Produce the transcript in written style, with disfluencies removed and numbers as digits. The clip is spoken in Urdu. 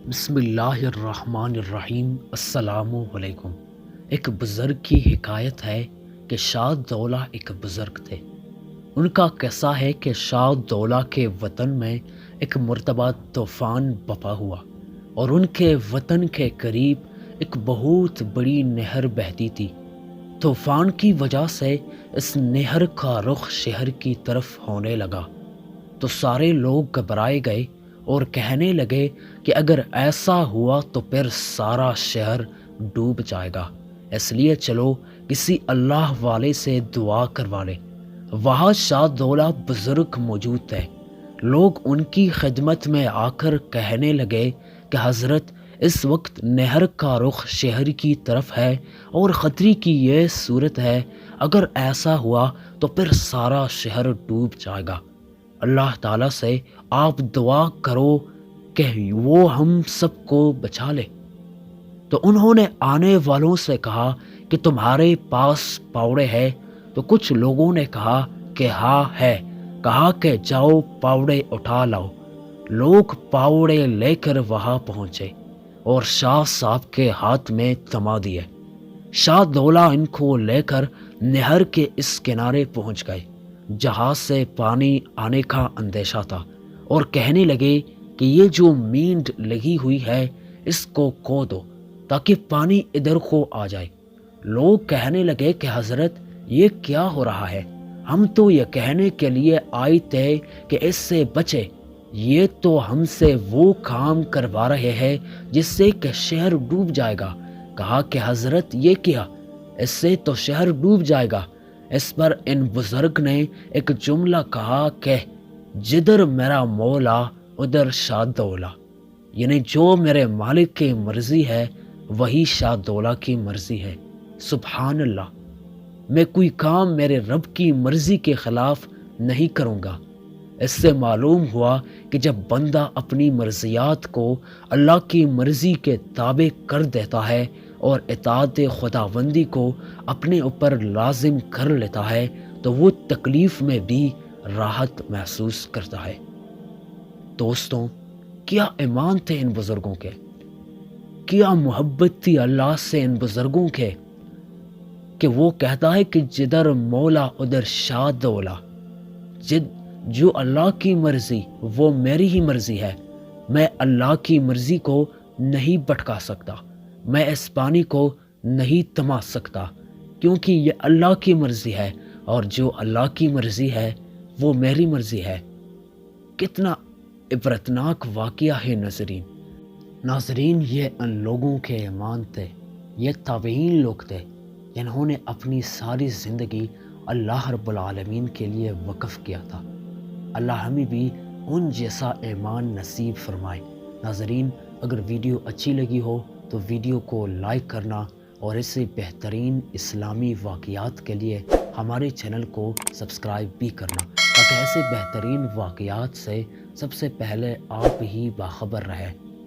بسم اللہ الرحمن الرحیم۔ السلام علیکم۔ ایک بزرگ کی حکایت ہے کہ شاہ دولہ ایک بزرگ تھے۔ ان کا قصہ ہے کہ شاہ دولہ کے وطن میں ایک مرتبہ طوفان بپا ہوا اور ان کے وطن کے قریب ایک بہت بڑی نہر بہتی تھی۔ طوفان کی وجہ سے اس نہر کا رخ شہر کی طرف ہونے لگا تو سارے لوگ گھبرائے گئے اور کہنے لگے کہ اگر ایسا ہوا تو پھر سارا شہر ڈوب جائے گا، اس لیے چلو کسی اللہ والے سے دعا کروا لے۔ وہاں شاہ دولہ بزرگ موجود تھے۔ لوگ ان کی خدمت میں آ کر کہنے لگے کہ حضرت، اس وقت نہر کا رخ شہر کی طرف ہے اور خطرے کی یہ صورت ہے، اگر ایسا ہوا تو پھر سارا شہر ڈوب جائے گا۔ اللہ تعالیٰ سے آپ دعا کرو کہ وہ ہم سب کو بچا لے۔ تو انہوں نے آنے والوں سے کہا کہ تمہارے پاس پاوڑے ہے؟ تو کچھ لوگوں نے کہا کہ ہاں ہے۔ کہا کہ جاؤ پاوڑے اٹھا لاؤ۔ لوگ پاوڑے لے کر وہاں پہنچے اور شاہ صاحب کے ہاتھ میں تھما دیے۔ شاہ دولہ ان کو لے کر نہر کے اس کنارے پہنچ گئے جہاں سے پانی آنے کا اندیشہ تھا، اور کہنے لگے کہ یہ جو مینڈ لگی ہوئی ہے اس کو کھو دو تاکہ پانی ادھر کو آ جائے۔ لوگ کہنے لگے کہ حضرت، یہ کیا ہو رہا ہے؟ ہم تو یہ کہنے کے لیے آئے تھے کہ اس سے بچے، یہ تو ہم سے وہ کام کروا رہے ہیں جس سے کہ شہر ڈوب جائے گا۔ کہا کہ حضرت، یہ کیا؟ اس سے تو شہر ڈوب جائے گا۔ اس پر ان بزرگ نے ایک جملہ کہا کہ جدھر میرا مولا ادھر شاہ دولہ، یعنی جو میرے مالک کی مرضی ہے وہی شاہ دولہ کی مرضی ہے۔ سبحان اللہ، میں کوئی کام میرے رب کی مرضی کے خلاف نہیں کروں گا۔ اس سے معلوم ہوا کہ جب بندہ اپنی مرضیات کو اللہ کی مرضی کے تابع کر دیتا ہے اور اطاعت خداوندی کو اپنے اوپر لازم کر لیتا ہے تو وہ تکلیف میں بھی راحت محسوس کرتا ہے۔ دوستوں، کیا ایمان تھے ان بزرگوں کے، کیا محبت تھی اللہ سے ان بزرگوں کے، کہ وہ کہتا ہے کہ جدھر مولا ادھر شاہ دولہ، جو اللہ کی مرضی وہ میری ہی مرضی ہے۔ میں اللہ کی مرضی کو نہیں بھٹکا سکتا، میں اس پانی کو نہیں تھما سکتا، کیونکہ یہ اللہ کی مرضی ہے، اور جو اللہ کی مرضی ہے وہ میری مرضی ہے۔ کتنا عبرتناک واقعہ ہے ناظرین، یہ ان لوگوں کے ایمان تھے، یہ تابعین لوگ تھے جنہوں نے اپنی ساری زندگی اللہ رب العالمین کے لیے وقف کیا تھا۔ اللہ ہمیں بھی ان جیسا ایمان نصیب فرمائے۔ ناظرین، اگر ویڈیو اچھی لگی ہو تو ویڈیو کو لائک کرنا اور اس سے بہترین اسلامی واقعات کے لیے ہمارے چینل کو سبسکرائب بھی کرنا، تاکہ ایسے بہترین واقعات سے سب سے پہلے آپ ہی باخبر رہے۔